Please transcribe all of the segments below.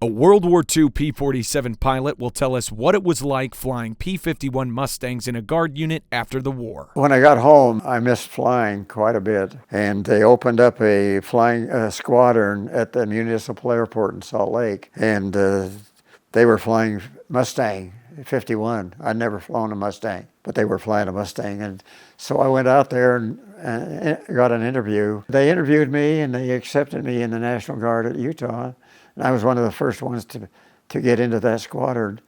A World War II P-47 pilot will tell us what it was like flying P-51 Mustangs in a Guard unit after the war. When I got home, I missed flying quite a bit, and they opened up a flying squadron at the municipal airport in Salt Lake, and they were flying Mustang 51. I'd never flown a Mustang, but they were flying a Mustang, and so I went out there and got an interview. They interviewed me, and they accepted me in the National Guard at Utah. And I was one of the first ones to get into that squadron.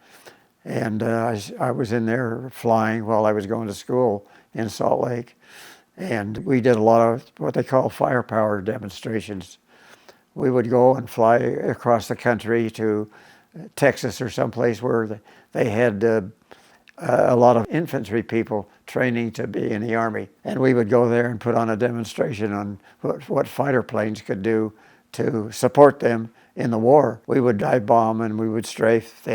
And I was in there flying while I was going to school in Salt Lake. And we did a lot of what they call firepower demonstrations. We would go and fly across the country to Texas or someplace where they had a lot of infantry people training to be in the Army. And we would go there and put on a demonstration on what fighter planes could do to support them in the war. We would dive bomb and we would strafe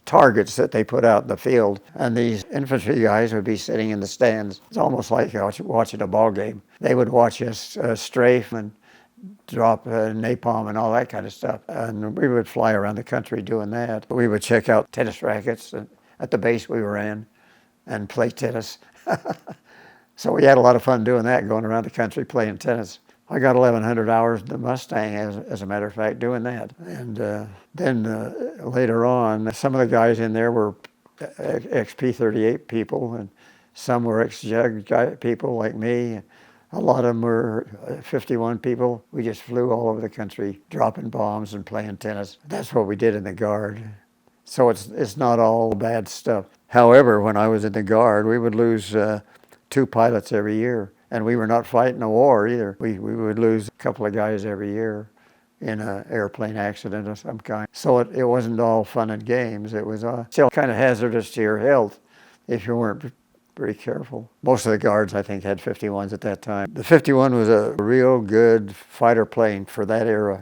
targets that they put out in the field. And these infantry guys would be sitting in the stands. It's almost like watching a ball game. They would watch us strafe and drop napalm and all that kind of stuff. And we would fly around the country doing that. We would check out tennis rackets at the base we were in and play tennis. So we had a lot of fun doing that, going around the country playing tennis. I got 1,100 hours in the Mustang, as a matter of fact, doing that. And then later on, some of the guys in there were ex-P-38 people, and some were ex-JUG people like me. A lot of them were 51 people. We just flew all over the country, dropping bombs and playing tennis. That's what we did in the Guard. So it's not all bad stuff. However, when I was in the Guard, we would lose 2 pilots every year. And we were not fighting a war either. We would lose a couple of guys every year in an airplane accident of some kind. So it wasn't all fun and games. It was still kind of hazardous to your health if you weren't very careful. Most of the Guards, I think, had 51s at that time. The 51 was a real good fighter plane for that era.